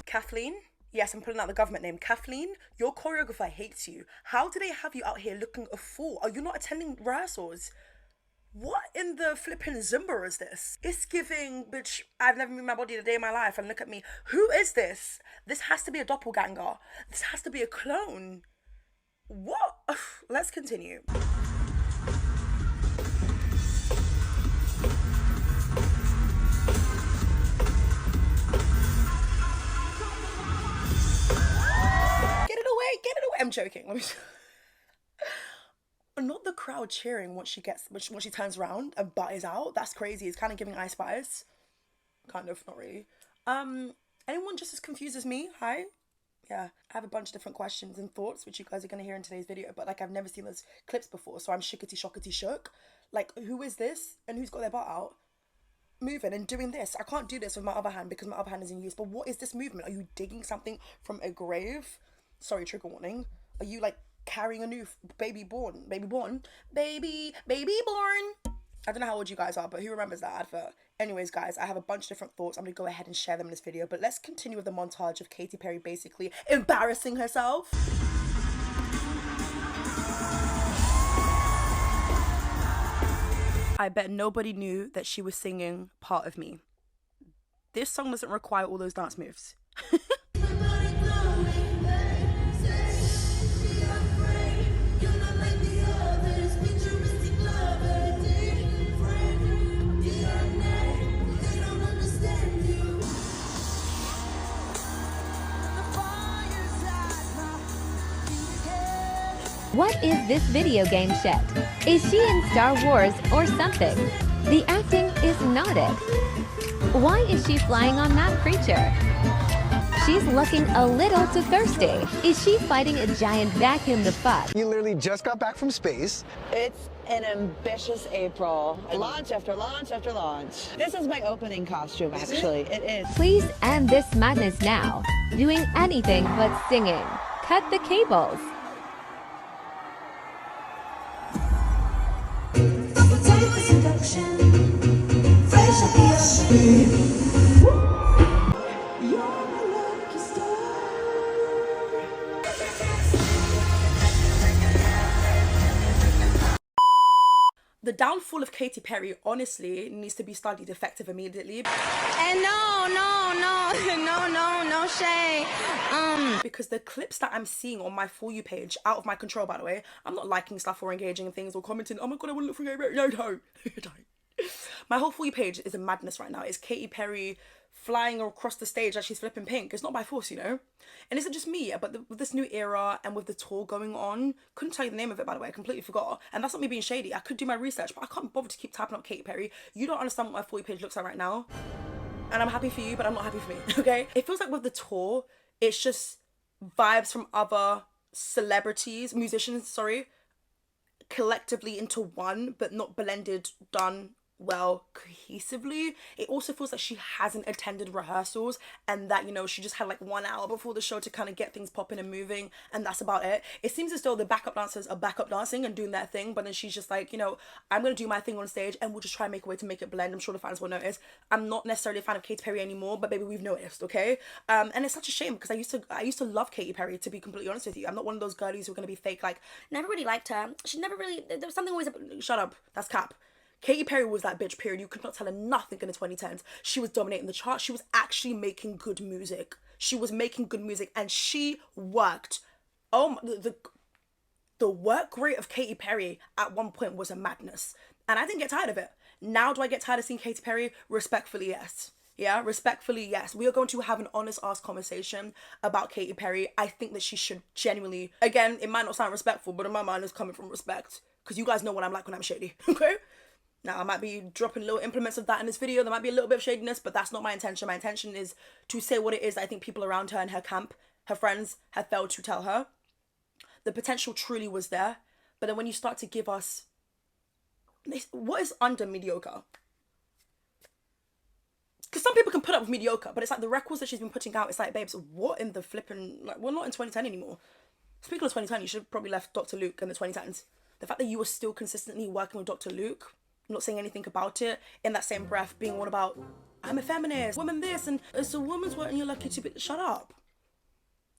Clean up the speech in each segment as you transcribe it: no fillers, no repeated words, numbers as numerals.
Kathleen? Yes, I'm pulling out the government name. Kathleen, your choreographer hates you. How do they have you out here looking a fool? Are you not attending rehearsals? What in the flipping Zumba is this? It's giving, bitch, I've never moved my body a day in my life, and look at me. Who is this? This has to be a doppelganger. This has to be a clone. What? Ugh, let's continue. Get it away. I'm joking. Let me. Not the crowd cheering once she turns around and buys out. That's crazy. It's kind of giving Ice Spice. Kind of, not really. Anyone just as confused as me? Hi. Yeah, I have a bunch of different questions and thoughts which you guys are gonna hear in today's video, but like I've never seen those clips before, so I'm shookity shook. Like, who is this and who's got their butt out moving and doing this? I can't do this with my other hand because my other hand is in use. But what is this movement? Are you digging something from a grave? Sorry, trigger warning. Are you like carrying a new baby born? I don't know how old you guys are, but who remembers that advert? Anyways, guys, I have a bunch of different thoughts. I'm gonna go ahead and share them in this video, but let's continue with the montage of Katy Perry basically embarrassing herself. I bet nobody knew that she was singing Part of Me. This song doesn't require all those dance moves. What is this video game shit? Is she in Star Wars or something? The acting is not it. Why is she flying on that creature? She's looking a little too thirsty. Is she fighting a giant vacuum the fuck? You literally just got back from space. It's an ambitious April. Launch after launch after launch. This is my opening costume, actually. It is. Please end this madness now. Doing anything but singing. Cut the cables. The downfall of Katy Perry honestly needs to be studied effective immediately. And no shade. Because the clips that I'm seeing on my For You page, out of my control by the way, I'm not liking stuff or engaging in things or commenting, oh my god, I want to look for Katy Perry. No, don't. My whole For You page is a madness right now. It's Katy Perry flying across the stage like she's flipping pink. It's not by force, you know? And it's not just me, but with this new era and with the tour going on, couldn't tell you the name of it, by the way, I completely forgot. And that's not me being shady. I could do my research, but I can't bother to keep typing up Katy Perry. You don't understand what my For You page looks like right now. And I'm happy for you, but I'm not happy for me, okay? It feels like with the tour, it's just vibes from other celebrities, musicians, sorry, collectively into one, but not blended, done well cohesively. It also feels like she hasn't attended rehearsals and that, you know, she just had like 1 hour before the show to kind of get things popping and moving, and that's about it. It seems as though the backup dancers are backup dancing and doing their thing, but then she's just like, you know, I'm gonna do my thing on stage and we'll just try and make a way to make it blend. I'm sure the fans will notice. I'm not necessarily a fan of Katy Perry anymore, but baby, we've noticed, okay? And it's such a shame because I used to love Katy Perry, to be completely honest with you. I'm not one of those girlies who are gonna be fake, like, never really liked her. She never really, there was something always, shut up, that's cap. Katy Perry was that bitch, period. You could not tell her nothing in the 2010s. She was dominating the chart. She was actually making good music. She was making good music and she worked. Oh, the work rate of Katy Perry at one point was a madness. And I didn't get tired of it. Now do I get tired of seeing Katy Perry? Respectfully, yes. Yeah, respectfully, yes. We are going to have an honest ass conversation about Katy Perry. I think that she should genuinely, again, it might not sound respectful, but in my mind it's coming from respect. Because you guys know what I'm like when I'm shady, okay? Now, I might be dropping little implements of that in this video. There might be a little bit of shadiness, but that's not my intention. My intention is to say what it is I think people around her and her camp, her friends, have failed to tell her. The potential truly was there. But then when you start to give us... what is under mediocre? Because some people can put up with mediocre, but it's like the records that she's been putting out, it's like, babes, what in the flipping... like, we're not in 2010 anymore. Speaking of 2010, you should have probably left Dr. Luke in the 2010s. The fact that you were still consistently working with Dr. Luke... not saying anything about it, in that same breath being all about, I'm a feminist, woman this, and it's a woman's work and you're lucky to be, shut up.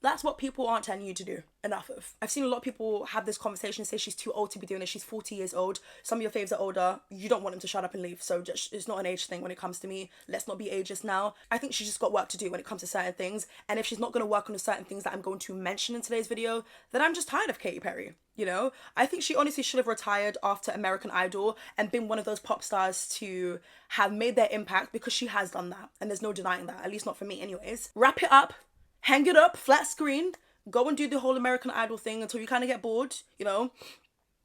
That's what people aren't telling you to do enough of. I've seen a lot of people have this conversation, say she's too old to be doing this. She's 40 years old. Some of your faves are older. You don't want them to shut up and leave. So just, it's not an age thing when it comes to me. Let's not be ageist now. I think she's just got work to do when it comes to certain things. And if she's not going to work on the certain things that I'm going to mention in today's video, then I'm just tired of Katy Perry. You know, I think she honestly should have retired after American Idol and been one of those pop stars to have made their impact, because she has done that. And there's no denying that, at least not for me anyways. Wrap it up. Hang it up, flat screen, go and do the whole American Idol thing until you kind of get bored, you know.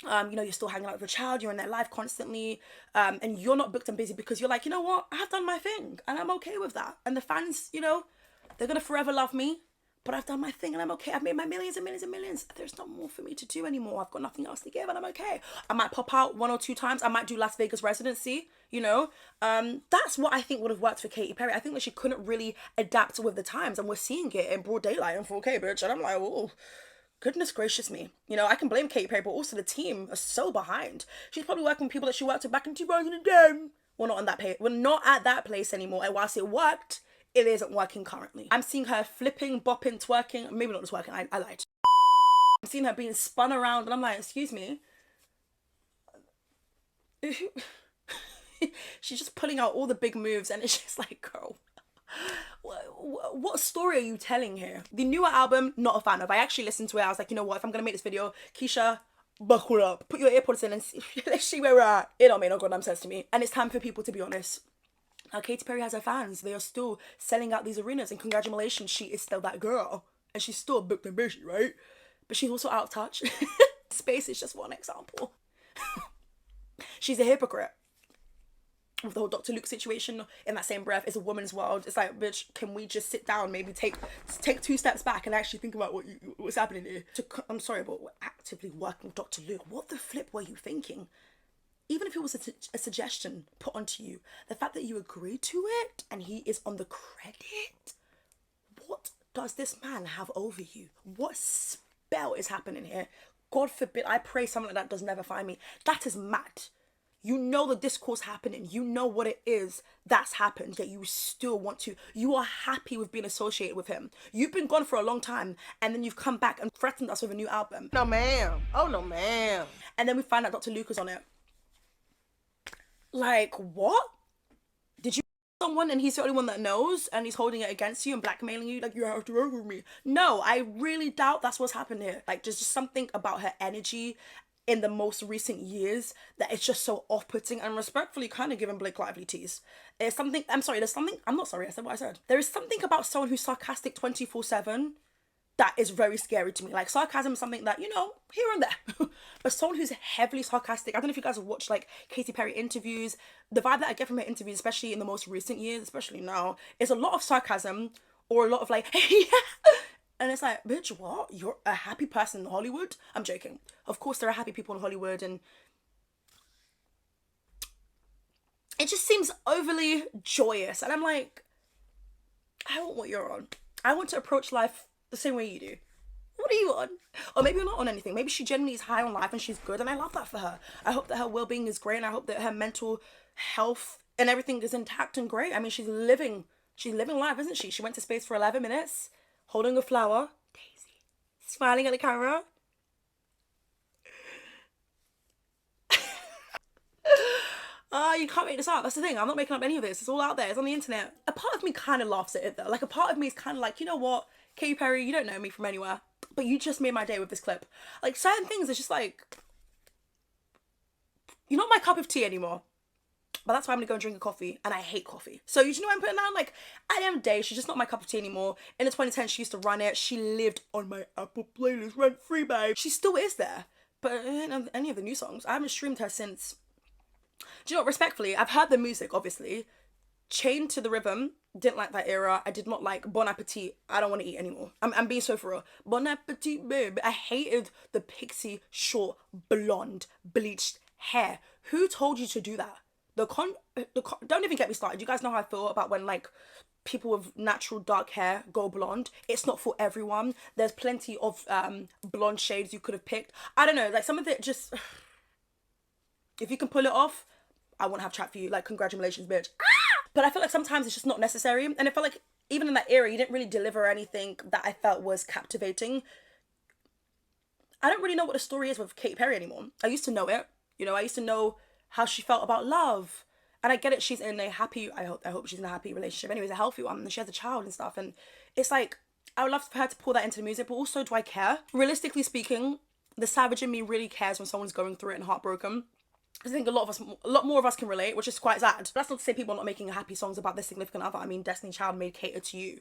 You're still hanging out with your child, you're in their life constantly, and you're not booked and busy because you're like, you know what, I have done my thing and I'm okay with that. And the fans, you know, they're gonna forever love me, but I've done my thing and I'm okay. I've made my millions and millions and millions. There's not more for me to do anymore. I've got nothing else to give and I'm okay. I might pop out 1 or 2 times. I might do Las Vegas residency, you know. That's what I think would have worked for Katy Perry. I think that she couldn't really adapt with the times, and we're seeing it in broad daylight in 4K, bitch. And I'm like, oh, goodness gracious me. You know, I can blame Katy Perry, but also the team are so behind. She's probably working with people that she worked with back in 2010. We're not on that page. We're not at that place anymore. And whilst it worked, it isn't working currently. I'm seeing her flipping, bopping, twerking. Maybe not just working, I lied. I'm seeing her being spun around and I'm like, excuse me. She's just pulling out all the big moves and it's just like, girl, what story are you telling here? The newer album, not a fan of. I actually listened to it. I was like, you know what, if I'm gonna make this video, Keisha, buckle up, put your earpods in and let's see where we're at. It don't make no goddamn sense to me. And it's time for people to be honest. Now, Katy Perry has her fans. They are still selling out these arenas, and congratulations, she is still that girl. And she's still booked and busy, right? But she's also out of touch. Space is just one example. She's a hypocrite. With the whole Dr. Luke situation, in that same breath, it's a woman's world. It's like, bitch, can we just sit down, maybe take 2 steps back and actually think about what's happening here? I'm sorry, but we're actively working with Dr. Luke. What the flip were you thinking? Even if it was a suggestion put onto you, the fact that you agreed to it and he is on the credit, what does this man have over you? What spell is happening here? God forbid, I pray something like that does never find me. That is mad. You know the discourse happening. You know what it is that's happened, yet you still want to. You are happy with being associated with him. You've been gone for a long time, and then you've come back and threatened us with a new album. No, ma'am. Oh, no, ma'am. And then we find out Dr. Luke is on it. Like, what? Did you someone and he's the only one that knows and he's holding it against you and blackmailing you like you have to work with me? No, I really doubt that's what's happened here. Like, there's just something about her energy in the most recent years that it's just so off-putting and respectfully kind of giving Blake Lively tease. There's something, I'm not sorry, I said what I said. There is something about someone who's sarcastic 24/7 that is very scary to me. Like, sarcasm is something that, you know, here and there. But someone who's heavily sarcastic, I don't know if you guys have watched, like, Katy Perry interviews. The vibe that I get from her interviews, especially in the most recent years, especially now, is a lot of sarcasm or a lot of, like, yeah. And it's like, bitch, what? You're a happy person in Hollywood? I'm joking. Of course, there are happy people in Hollywood, and it just seems overly joyous. And I'm like, I want what you're on. I want to approach life the same way you do. What are you on? Or maybe you're not on anything. Maybe she genuinely is high on life and she's good, and I love that for her. I hope that her well-being is great, and I hope that her mental health and everything is intact and great. I mean, she's living life, isn't she? She went to space for 11 minutes, holding a flower, Daisy, smiling at the camera. You can't make this up. That's the thing. I'm not making up any of this. It's all out there. It's on the internet. A part of me kind of laughs at it though. Like, a part of me is kind of like, you know what, Katy Perry, you don't know me from anywhere, but you just made my day with this clip. Like, certain things are just like, you're not my cup of tea anymore. But that's why I'm gonna go and drink a coffee, and I hate coffee. So you know what I'm putting down? Like, at the end of the day, she's just not my cup of tea anymore. In the 2010s, she used to run it. She lived on my Apple playlist rent free, babe. She still is there. But any of the new songs, I haven't streamed her since. Do you know what? Respectfully, I've heard the music, obviously. Chained to the Rhythm, didn't like that era. I did not like Bon Appetit. I don't want to eat anymore. I'm being so for real. Bon Appetit, babe. I hated the pixie short blonde bleached hair. Who told you to do that? Don't even get me started. You guys know how I feel about when, like, people with natural dark hair go blonde. It's not for everyone. There's plenty of blonde shades you could have picked. I don't know, like, some of it just, if you can pull it off, I won't have chat for you. Like, congratulations, bitch. But I feel like sometimes it's just not necessary. And I felt like even in that era, you didn't really deliver anything that I felt was captivating. I don't really know what the story is with Katy Perry anymore. I used to know it. You know, I used to know how she felt about love. And I get it, she's in a happy, I hope she's in a happy relationship. Anyways, a healthy one. And she has a child and stuff. And it's like, I would love for her to pull that into the music, but also, do I care? Realistically speaking, the savage in me really cares when someone's going through it and heartbroken. I think a lot more of us can relate, which is quite sad. That's not to say people are not making happy songs about their significant other. I mean, Destiny Child made Cater to You.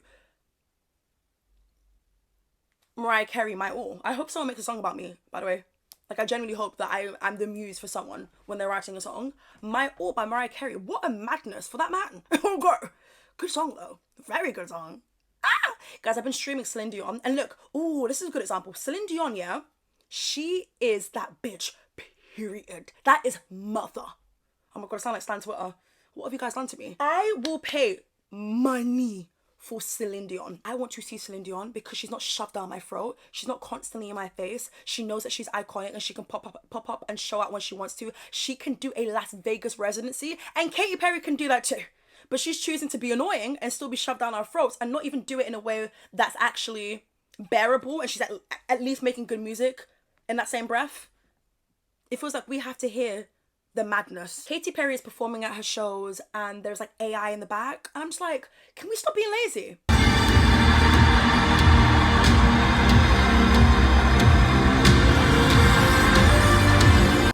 Mariah Carey, my all. I hope someone makes a song about me, by the way. Like, I genuinely hope that I'm the muse for someone when they're writing a song. My All by Mariah Carey. What a madness for that man. Oh, God. Good song, though. Very good song. Ah! Guys, I've been streaming Celine Dion. And look, oh, this is a good example. Celine Dion, yeah? She is that bitch, period. That is mother. Oh my God, I sound like Stan Twitter. What have you guys done to me? I will pay money for Celine Dion. I want to see Celine Dion because she's not shoved down my throat. She's not constantly in my face. She knows that she's iconic and she can pop up and show out when she wants to. She can do a Las Vegas residency, and Katy Perry can do that too. But she's choosing to be annoying and still be shoved down our throats and not even do it in a way that's actually bearable, and she's at least making good music in that same breath. It feels like we have to hear the madness. Katy Perry is performing at her shows and there's like AI in the back. And I'm just like, can we stop being lazy?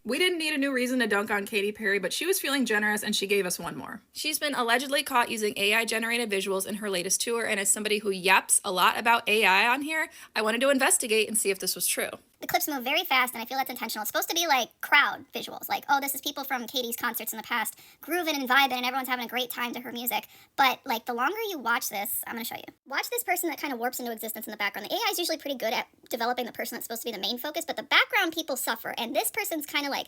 We didn't need a new reason to dunk on Katy Perry, but she was feeling generous and she gave us one more. She's been allegedly caught using AI-generated visuals in her latest tour, and as somebody who yaps a lot about AI on here, I wanted to investigate and see if this was true. The clips move very fast, and I feel that's intentional. It's supposed to be like crowd visuals, like, oh, this is people from Katy's concerts in the past grooving and vibing, and everyone's having a great time to her music. But like, the longer you watch this, I'm gonna show you. Watch this person that kind of warps into existence in the background. The AI is usually pretty good at developing the person that's supposed to be the main focus, but the background people suffer, and this person's kind of like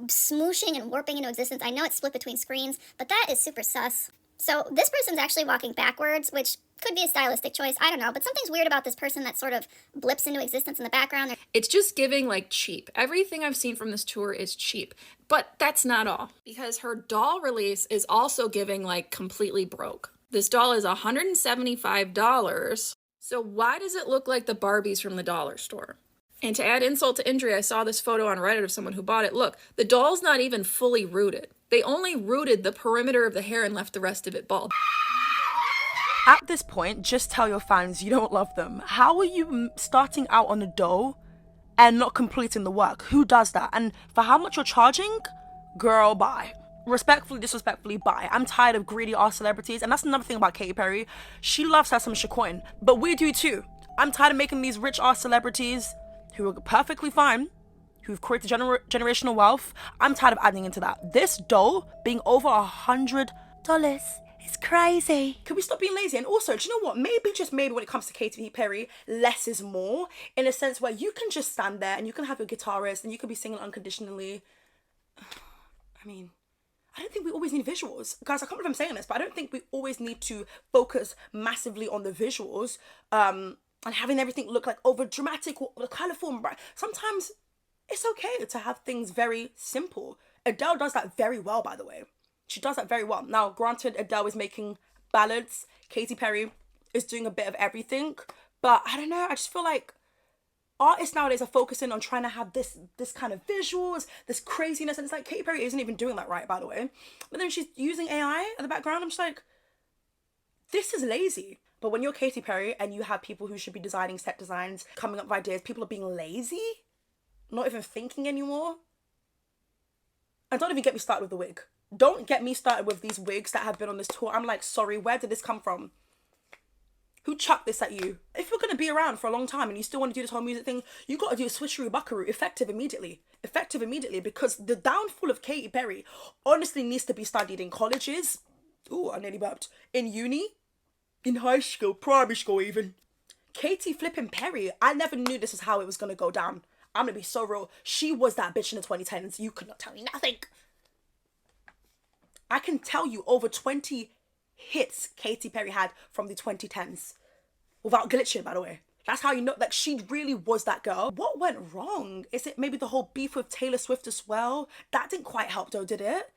smooshing and warping into existence. I know it's split between screens, but that is super sus. So this person's actually walking backwards, which could be a stylistic choice, I don't know, but something's weird about this person that sort of blips into existence in the background. It's just giving like cheap. Everything I've seen from this tour is cheap, but that's not all, because her doll release is also giving like completely broke. This doll is $175, so why does it look like the Barbies from the dollar store? And to add insult to injury, I saw this photo on Reddit of someone who bought it. Look, the doll's not even fully rooted. They only rooted the perimeter of the hair and left the rest of it bald. At this point, just tell your fans you don't love them. How are you starting out on a dough and not completing the work? Who does that? And for how much you're charging? Girl, bye. Respectfully, disrespectfully, bye. I'm tired of greedy ass celebrities. And that's another thing about Katy Perry. She loves her some Shacoin, but we do too. I'm tired of making these rich ass celebrities who are perfectly fine, who've created generational wealth. I'm tired of adding into that. This dough being over $100 is crazy. Can we stop being lazy? And also, do you know what? Maybe, just maybe, when it comes to Katy Perry, less is more, in a sense where you can just stand there and you can have your guitarist and you can be singing unconditionally. I mean, I don't think we always need visuals. Guys, I can't believe I'm saying this, but I don't think we always need to focus massively on the visuals, and having everything look like over dramatic or colourful and bright. Sometimes it's okay to have things very simple. Adele does that very well, by the way. She does that very well. Now, granted, Adele is making ballads. Katy Perry is doing a bit of everything. But I don't know, I just feel like artists nowadays are focusing on trying to have this kind of visuals, this craziness. And it's like, Katy Perry isn't even doing that right, by the way. But then she's using AI in the background. I'm just like, this is lazy. But when you're Katy Perry and you have people who should be designing set designs, coming up with ideas, people are being lazy, not even thinking anymore. And don't even get me started with the wig. Don't get me started with these wigs that have been on this tour. I'm like, sorry, where did this come from? Who chucked this at you? If you're going to be around for a long time and you still want to do this whole music thing, you got to do a switcheroo buckaroo, effective immediately. Effective immediately, because the downfall of Katy Perry honestly needs to be studied in colleges. Ooh, I nearly burped. In uni. In high school, primary school even. Katy flipping Perry, I never knew this is how it was going to go down. I'm going to be so real. She was that bitch in the 2010s. You could not tell me nothing. I can tell you over 20 hits Katy Perry had from the 2010s. Without glitching, by the way. That's how you know, like, she really was that girl. What went wrong? Is it maybe the whole beef with Taylor Swift as well? That didn't quite help though, did it?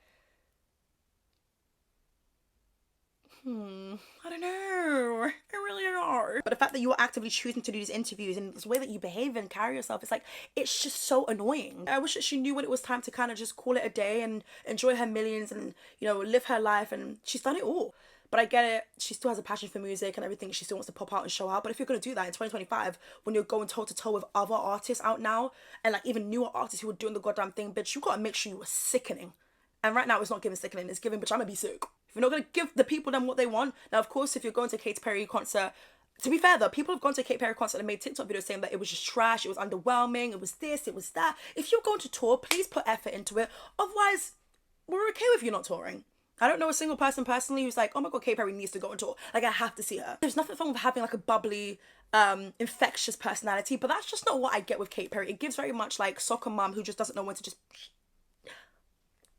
I don't know. I really don't know. But the fact that you're actively choosing to do these interviews and the way that you behave and carry yourself, it's like, it's just so annoying. I wish that she knew when it was time to kind of just call it a day and enjoy her millions and, you know, live her life. And she's done it all. But I get it. She still has a passion for music and everything. She still wants to pop out and show out. But if you're going to do that in 2025, when you're going toe to toe with other artists out now, and like even newer artists who are doing the goddamn thing, bitch, you got to make sure you are sickening. And right now it's not giving sickening. It's giving, bitch, I'm going to be sick. If you're not going to give the people them what they want. Now, of course, if you're going to a Katy Perry concert, to be fair though, people have gone to a Katy Perry concert and made TikTok videos saying that it was just trash, it was underwhelming, it was this, it was that. If you're going to tour, please put effort into it. Otherwise, we're okay with you not touring. I don't know a single person personally who's like, oh my god, Katy Perry needs to go on tour. Like, I have to see her. There's nothing wrong with having like a bubbly, infectious personality, but that's just not what I get with Katy Perry. It gives very much like soccer mum who just doesn't know when to just...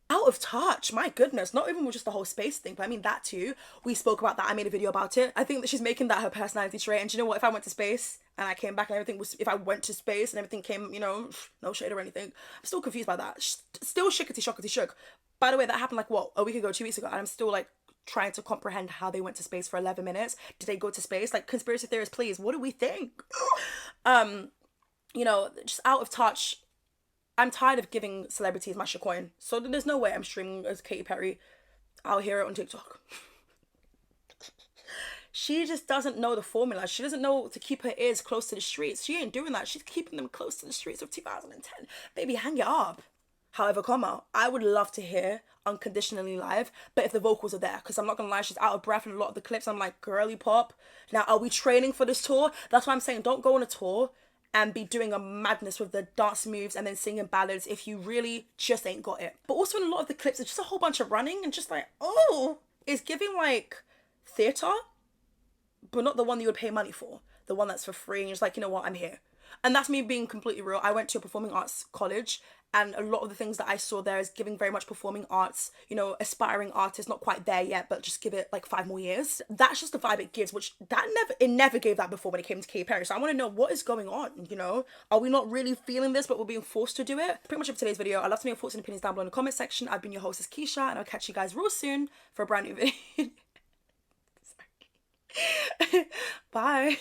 out of touch, my goodness. Not even with just the whole space thing, but I mean that too. We spoke about that. I made a video about it. I think that she's making that her personality trait. And do you know what? If I went to space and I came back and everything was, if I went to space and everything came, you know, no shade or anything, I'm still confused by that. Still shookity shook. By the way, that happened like what, a week ago, 2 weeks ago, and I'm still like trying to comprehend how they went to space for 11 minutes. Did they go to space? Like, conspiracy theorists, please, what do we think? You know, just out of touch. I'm tired of giving celebrities my shitcoin. So there's no way I'm streaming as Katy Perry. I'll hear it on TikTok. She just doesn't know the formula. She doesn't know to keep her ears close to the streets. She ain't doing that. She's keeping them close to the streets of 2010. Baby, hang it up. However, I would love to hear Unconditionally live, but if the vocals are there, because I'm not gonna lie, she's out of breath in a lot of the clips. I'm like, girly pop. Now, are we training for this tour? That's why I'm saying don't go on a tour and be doing a madness with the dance moves and then singing ballads if you really just ain't got it. But also in a lot of the clips, it's just a whole bunch of running and just like, oh, it's giving like theatre, but not the one you would pay money for. The one that's for free and you're just like, you know what, I'm here. And that's me being completely real. I went to a performing arts college and a lot of the things that I saw there is giving very much performing arts, you know, aspiring artists, not quite there yet, but just give it like 5 more years. That's just the vibe it gives, which it never gave that before when it came to Katy Perry. So I want to know what is going on, you know? Are we not really feeling this, but we're being forced to do it? Pretty much of today's video. I'd love to know your thoughts and opinions down below in the comment section. I've been your host, Itzkeisha, and I'll catch you guys real soon for a brand new video. Bye.